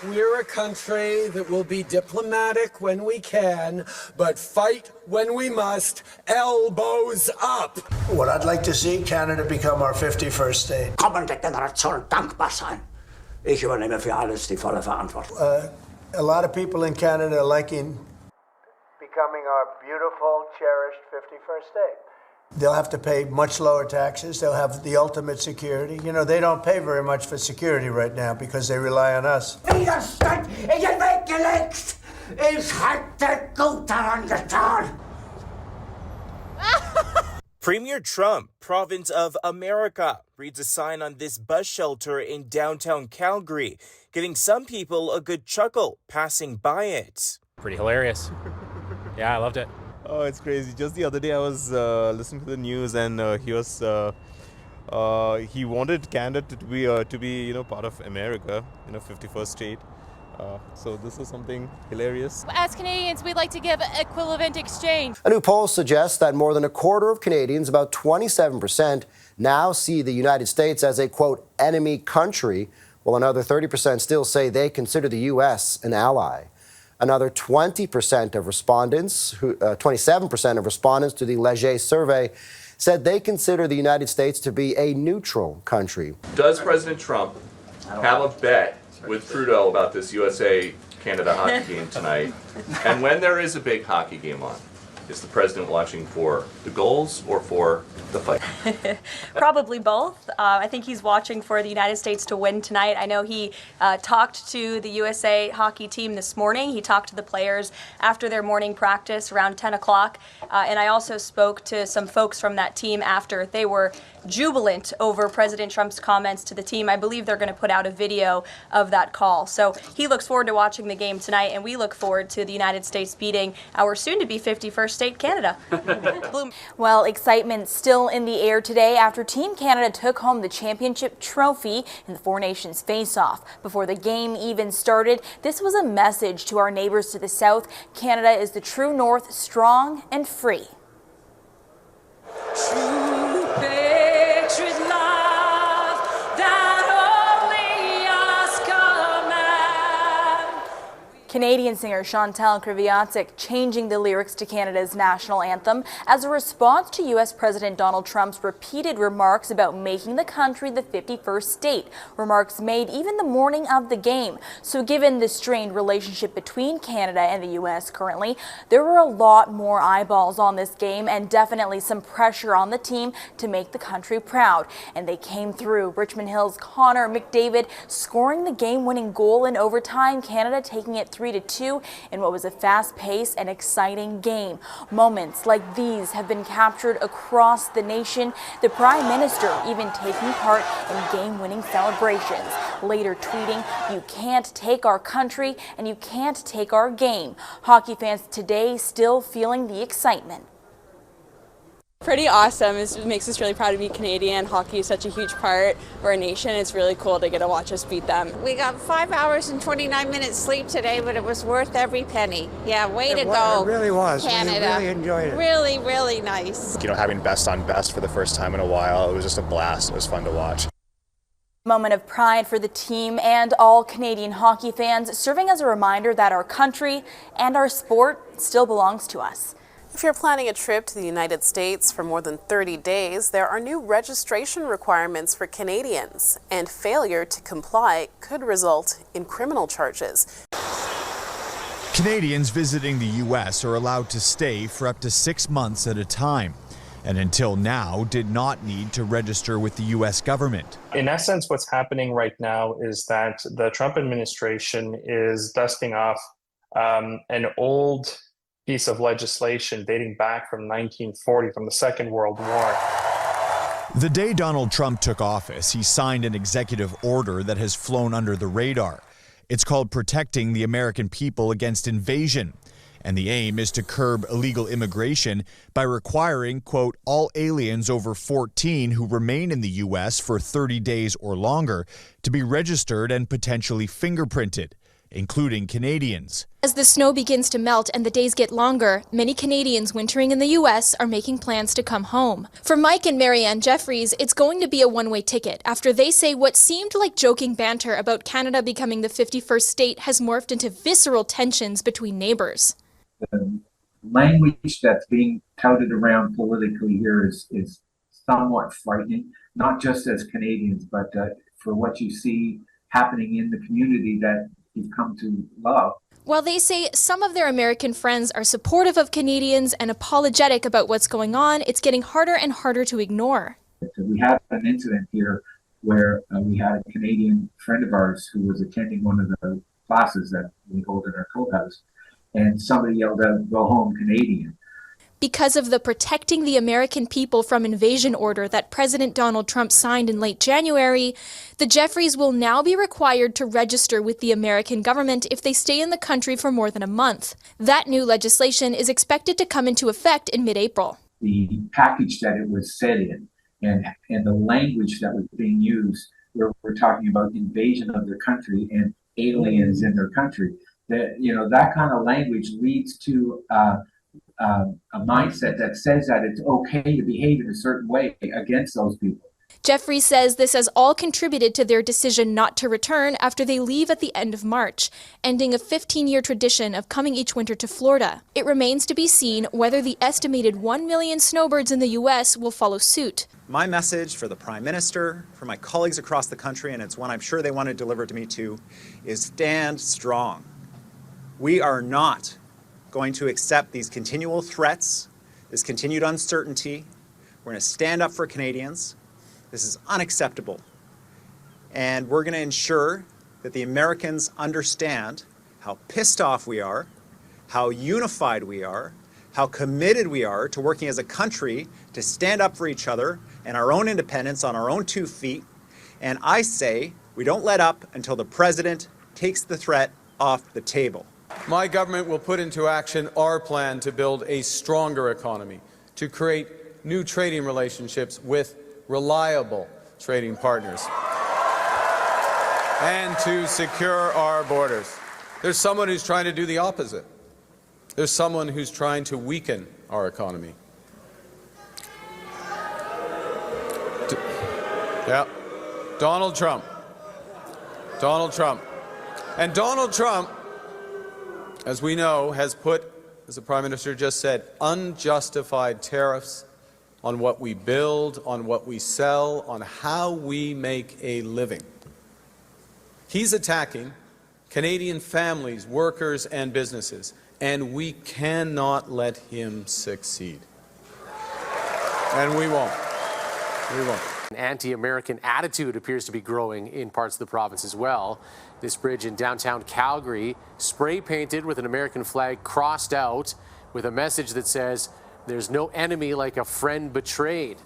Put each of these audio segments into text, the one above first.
We're a country that will be diplomatic when we can, but fight when we must, elbows up. What I'd like to see, Canada become our 51st state. Kommende Generation dankbar sein. Ich übernehme für alles die volle Verantwortung. A lot of people in Canada are liking becoming our beautiful, cherished 51st state. They'll have to pay much lower taxes. They'll have the ultimate security. You know, they don't pay very much for security right now because they rely on us. Widerstand in den Weg gelegt. Ich hätte gut daran getan. Premier Trump, province of America, reads a sign on this bus shelter in downtown Calgary, giving some people a good chuckle passing by it. Pretty hilarious. Yeah, I loved it. Oh, it's crazy. Just the other day I was listening to the news and he wanted Canada to be part of America, 51st state. So this is something hilarious. As Canadians, we'd like to give equivalent exchange. A new poll suggests that more than a quarter of Canadians, about 27%, now see the United States as a, quote, enemy country, while another 30% still say they consider the U.S. an ally. Another 27% of respondents to the Leger survey said they consider the United States to be a neutral country. Does President Trump have a bet with Trudeau about this USA-Canada hockey game tonight? And when there is a big hockey game on, is the president watching for the goals or for the fight? Probably both. I think he's watching for the United States to win tonight. I know he talked to the USA hockey team this morning. He talked to the players after their morning practice around 10 o'clock. And I also spoke to some folks from that team after. They were jubilant over President Trump's comments to the team. I believe they're going to put out a video of that call. So he looks forward to watching the game tonight, and we look forward to the United States beating our soon-to-be 51st state, Canada. Well, excitement still in the air today after Team Canada took home the championship trophy in the Four Nations face-off. Before the game even started, this was a message to our neighbors to the south. Canada is the true north, strong and free. True patriot love that only us command. Canadian singer Chantal Kreviazuk changing the lyrics to Canada's national anthem as a response to U.S. President Donald Trump's repeated remarks about making the country the 51st state, remarks made even the morning of the game. So given the strained relationship between Canada and the U.S. currently, there were a lot more eyeballs on this game and definitely some pressure on the team to make the country proud. And they came through. Richmond Hill's Connor McDavid scoring the game-winning goal in overtime, Canada taking it 3-2 in what was a fast-paced and exciting game. Moments like these have been captured across the nation, the Prime Minister even taking part in game-winning celebrations, later tweeting, "You can't take our country and you can't take our game." Hockey fans today still feeling the excitement. Pretty awesome. It makes us really proud to be Canadian. Hockey is such a huge part of our nation. It's really cool to get to watch us beat them. We got 5 hours and 29 minutes sleep today, but it was worth every penny. Yeah, way to go. It really was. Canada. We really enjoyed it. Really, really nice. Having best on best for the first time in a while, it was just a blast. It was fun to watch. Moment of pride for the team and all Canadian hockey fans, serving as a reminder that our country and our sport still belongs to us. If you're planning a trip to the United States for more than 30 days, there are new registration requirements for Canadians, and failure to comply could result in criminal charges. Canadians visiting the U.S. are allowed to stay for up to 6 months at a time, and until now did not need to register with the U.S. government. In essence, what's happening right now is that the Trump administration is dusting off an old piece of legislation dating back from 1940, from the Second World War. The day Donald Trump took office, he signed an executive order that has flown under the radar. It's called Protecting the American People Against Invasion. And the aim is to curb illegal immigration by requiring, quote, all aliens over 14 who remain in the U.S. for 30 days or longer to be registered and potentially fingerprinted. including Canadians. As the snow begins to melt and the days get longer, many Canadians wintering in the U.S. are making plans to come home. For Mike and Marianne Jeffries, it's going to be a one-way ticket after they say what seemed like joking banter about Canada becoming the 51st state has morphed into visceral tensions between neighbors. The language that's being touted around politically here is somewhat frightening, not just as Canadians, but for what you see happening in the community that you've come to love. While they say some of their American friends are supportive of Canadians and apologetic about what's going on, it's getting harder and harder to ignore. We had an incident here where we had a Canadian friend of ours who was attending one of the classes that we hold in our clubhouse, and somebody yelled out, "Go home, Canadian." Because of the Protecting the American People from Invasion order that President Donald Trump signed in late January, the Jeffries will now be required to register with the American government if they stay in the country for more than a month. That new legislation is expected to come into effect in mid-April. The package that it was set in and the language that was being used, where we're talking about invasion of their country and aliens in their country, that kind of language leads to a mindset that says that it's okay to behave in a certain way against those people. Jeffries says this has all contributed to their decision not to return after they leave at the end of March, ending a 15-year tradition of coming each winter to Florida. It remains to be seen whether the estimated 1 million snowbirds in the U.S. will follow suit. My message for the Prime Minister, for my colleagues across the country, and it's one I'm sure they want to deliver to me too, is stand strong. We are not going to accept these continual threats, this continued uncertainty. We're going to stand up for Canadians. This is unacceptable. And we're going to ensure that the Americans understand how pissed off we are, how unified we are, how committed we are to working as a country to stand up for each other and our own independence on our own 2 feet. And I say we don't let up until the president takes the threat off the table. My government will put into action our plan to build a stronger economy, to create new trading relationships with reliable trading partners, and to secure our borders. There's someone who's trying to do the opposite. There's someone who's trying to weaken our economy. Donald Trump. And Donald Trump, as we know, has put, as the Prime Minister just said, unjustified tariffs on what we build, on what we sell, on how we make a living. He's attacking Canadian families, workers, and businesses, and we cannot let him succeed. And we won't. We won't. An anti-American attitude appears to be growing in parts of the province as well. This bridge in downtown Calgary, spray painted with an American flag crossed out with a message that says, "There's no enemy like a friend betrayed."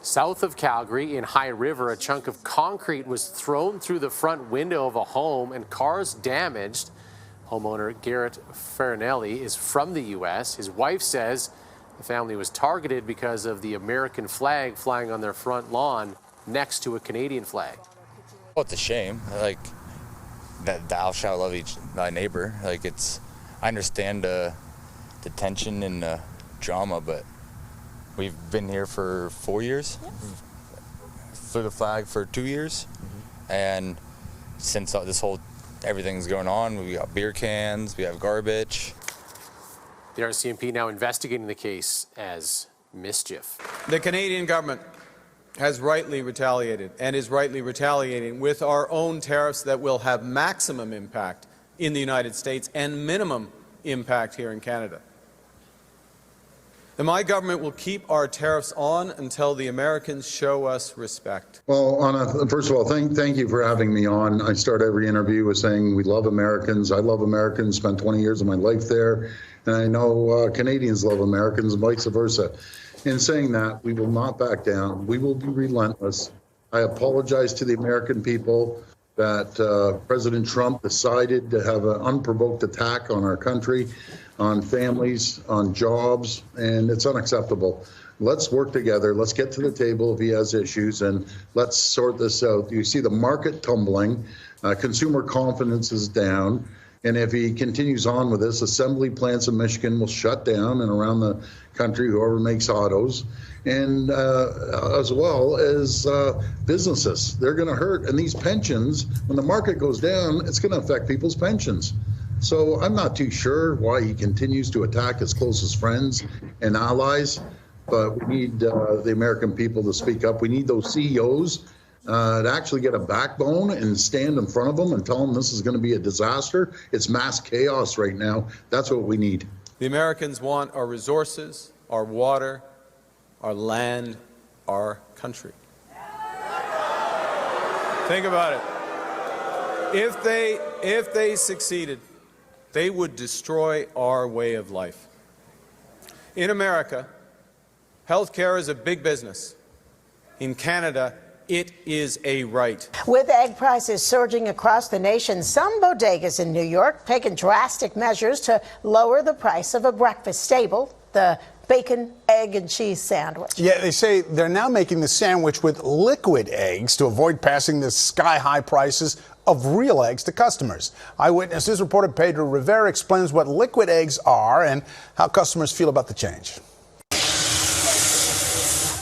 South of Calgary in High River, a chunk of concrete was thrown through the front window of a home and cars damaged. Homeowner Garrett Farinelli is from the U.S. His wife says the family was targeted because of the American flag flying on their front lawn next to a Canadian flag. Well, it's a shame. Like, that thou shalt love thy neighbor. Like, I understand the tension and the drama, but we've been here for 4 years. Yes. Flew the flag for 2 years. Mm-hmm. And since everything's going on, we got beer cans, we have garbage. The RCMP now investigating the case as mischief. The Canadian government has rightly retaliated and is rightly retaliating with our own tariffs that will have maximum impact in the United States and minimum impact here in Canada. And my government will keep our tariffs on until the Americans show us respect. Well, Anna, first of all, thank you for having me on. I start every interview with saying we love Americans. I love Americans, spent 20 years of my life there. And I know Canadians love Americans and vice versa. In saying that, we will not back down. We will be relentless. I apologize to the American people that President Trump decided to have an unprovoked attack on our country, on families, on jobs, and it's unacceptable. Let's work together. Let's get to the table if he has issues, and let's sort this out. You see the market tumbling, consumer confidence is down, and if he continues on with this, assembly plants in Michigan will shut down, and around the country, whoever makes autos, and as well as businesses. They're going to hurt. And these pensions, when the market goes down, it's going to affect people's pensions. So I'm not too sure why he continues to attack his closest friends and allies. But we need the American people to speak up. We need those CEOs to actually get a backbone and stand in front of them and tell them this is going to be a disaster. It's mass chaos right now. That's what we need. The Americans want our resources, our water, our land, our country. Think about it. If they succeeded, they would destroy our way of life. In America, healthcare is a big business. In Canada, it is a right. With egg prices surging across the nation, some bodegas in New York taking drastic measures to lower the price of a breakfast staple, the bacon, egg, and cheese sandwich. Yeah, they say they're now making the sandwich with liquid eggs to avoid passing the sky-high prices of real eggs to customers. Eyewitness News reporter Pedro Rivera explains what liquid eggs are and how customers feel about the change.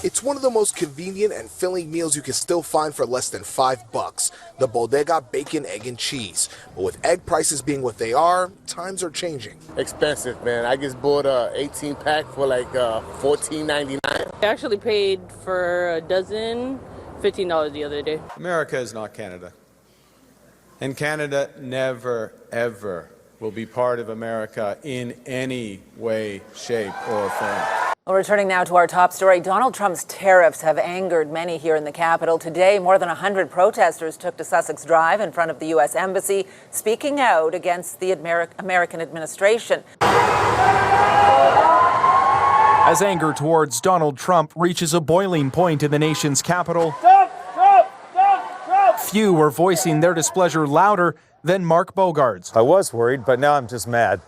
It's one of the most convenient and filling meals you can still find for less than $5. The Bodega Bacon, Egg, and Cheese. But with egg prices being what they are, times are changing. Expensive, man. I just bought a 18-pack for like $14.99. I actually paid for a dozen $15 the other day. America is not Canada. And Canada never, ever will be part of America in any way, shape, or form. Well, returning now to our top story, Donald Trump's tariffs have angered many here in the Capitol. Today, more than 100 protesters took to Sussex Drive in front of the U.S. Embassy, speaking out against the American administration. As anger towards Donald Trump reaches a boiling point in the nation's capital, few were voicing their displeasure louder than Mark Bogarts. I was worried, but now I'm just mad.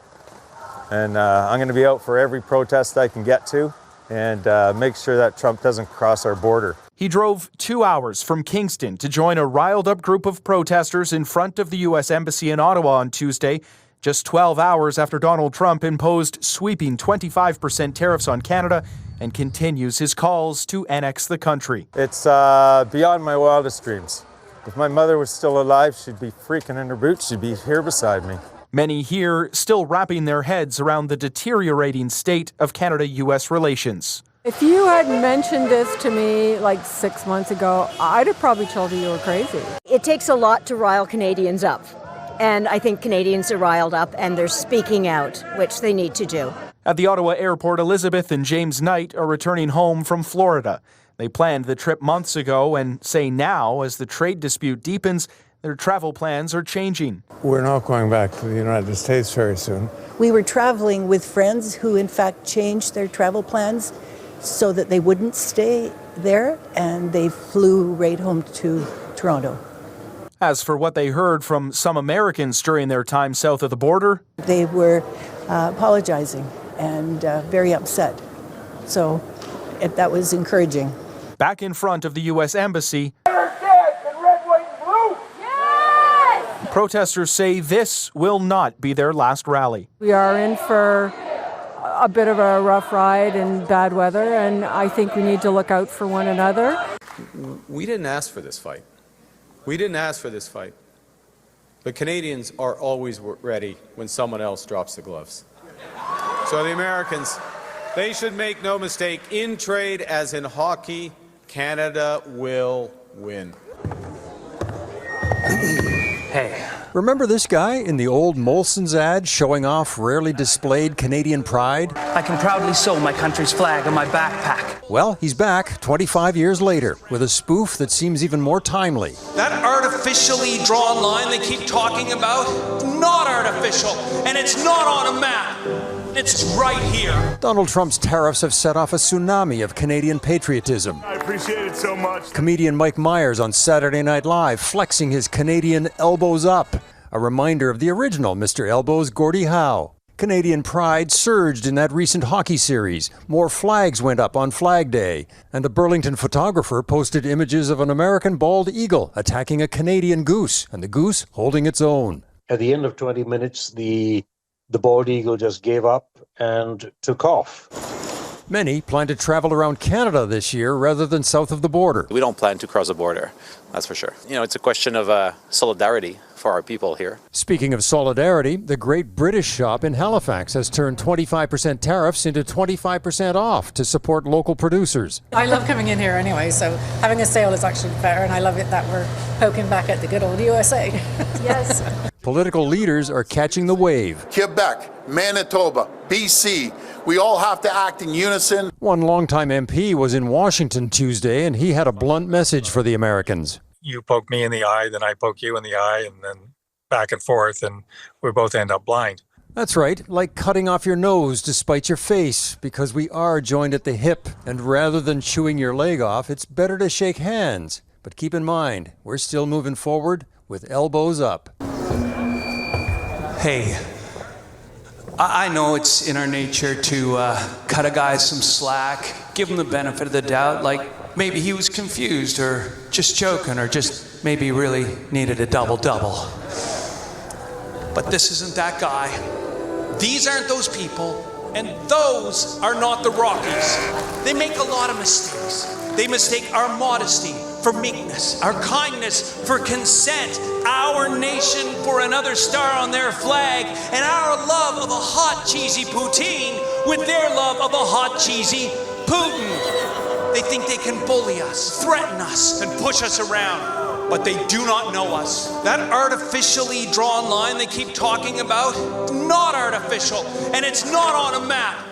And I'm going to be out for every protest I can get to and make sure that Trump doesn't cross our border. He drove 2 hours from Kingston to join a riled-up group of protesters in front of the U.S. Embassy in Ottawa on Tuesday, just 12 hours after Donald Trump imposed sweeping 25% tariffs on Canada and continues his calls to annex the country. It's beyond my wildest dreams. If my mother was still alive, she'd be freaking in her boots. She'd be here beside me. Many here still wrapping their heads around the deteriorating state of Canada-U.S. relations. If you had mentioned this to me like 6 months ago, I'd have probably told you were crazy. It takes a lot to rile Canadians up. And I think Canadians are riled up and they're speaking out, which they need to do. At the Ottawa airport, Elizabeth and James Knight are returning home from Florida. They planned the trip months ago and say now, as the trade dispute deepens, their travel plans are changing. We're not going back to the United States very soon. We were traveling with friends who in fact changed their travel plans so that they wouldn't stay there, and they flew right home to Toronto. As for what they heard from some Americans during their time south of the border, they were apologizing and very upset. So that was encouraging. Back in front of the U.S. Embassy, protesters say this will not be their last rally. We are in for a bit of a rough ride and bad weather, and I think we need to look out for one another. We didn't ask for this fight. We didn't ask for this fight. But Canadians are always ready when someone else drops the gloves. So the Americans, they should make no mistake, in trade as in hockey, Canada will win. Hey. Remember this guy in the old Molson's ad showing off rarely displayed Canadian pride? I can proudly sew my country's flag on my backpack. Well, he's back 25 years later with a spoof that seems even more timely. That artificially drawn line they keep talking about, not artificial, and it's not on a map. It's right here. Donald Trump's tariffs have set off a tsunami of Canadian patriotism. I appreciate it so much. Comedian Mike Myers on Saturday Night Live flexing his Canadian elbows up, a reminder of the original Mr. Elbows, Gordie Howe. Canadian pride surged in that recent hockey series. More flags went up on Flag Day. And a Burlington photographer posted images of an American bald eagle attacking a Canadian goose, and the goose holding its own. At the end of 20 minutes, the bald eagle just gave up and took off. Many plan to travel around Canada this year rather than south of the border. We don't plan to cross the border, that's for sure. You know, it's a question of solidarity for our people here. Speaking of solidarity, the Great British Shop in Halifax has turned 25% tariffs into 25% off to support local producers. I love coming in here anyway, so having a sale is actually better, and I love it that we're poking back at the good old USA. Yes. Political leaders are catching the wave. Quebec, Manitoba, BC, we all have to act in unison. One longtime MP was in Washington Tuesday, and he had a blunt message for the Americans. You poke me in the eye, then I poke you in the eye, and then back and forth, and we both end up blind. That's right, like cutting off your nose to spite your face, because we are joined at the hip, and rather than chewing your leg off, it's better to shake hands. But keep in mind, we're still moving forward with elbows up. Hey, I know it's in our nature to cut a guy some slack, give him the benefit of the doubt, like maybe he was confused or just joking or just maybe really needed a double-double. But this isn't that guy. These aren't those people, and those are not the Rockies. They make a lot of mistakes. They mistake our modesty for meekness, our kindness for consent, our nation for another star on their flag, and our love of a hot, cheesy poutine with their love of a hot, cheesy Putin. They think they can bully us, threaten us, and push us around, but they do not know us. That artificially drawn line they keep talking about, not artificial, and it's not on a map.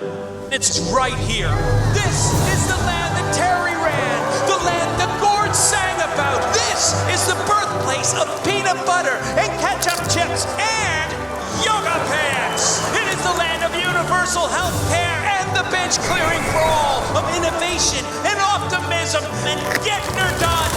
It's right here. This is the land that Terry ran, the land that Gord sang about. This is the birthplace of peanut butter and ketchup chips and yoga pants. It is the land of universal health care and the bench clearing for all, of innovation and optimism and getting her done.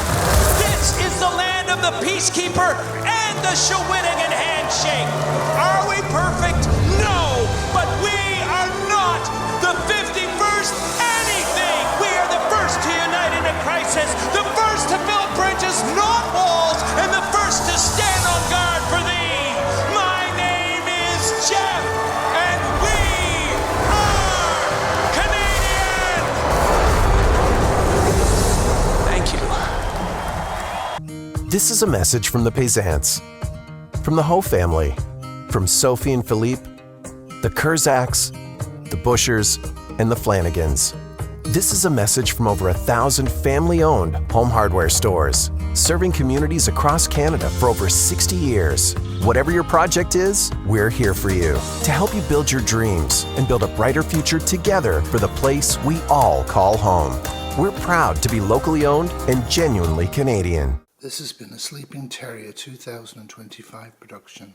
This is the land of the peacekeeper and the Shawinigan handshake. Are we perfect? No, but we are not the 51st anything. We are the first to unite in a crisis, the first to build bridges, not walls, and the first to stand on guard for thee. My name is Jeff, and we are Canadian. Thank you. This is a message from the Payzants, from the Ho family, from Sophie and Philippe, the Kurzaks, the Bushers, and the Flanagans. This is a message from over 1,000 family-owned home hardware stores, serving communities across Canada for over 60 years. Whatever your project is, we're here for you to help you build your dreams and build a brighter future together for the place we all call home. We're proud to be locally owned and genuinely Canadian. This has been a Sleeping Terrier 2025 production.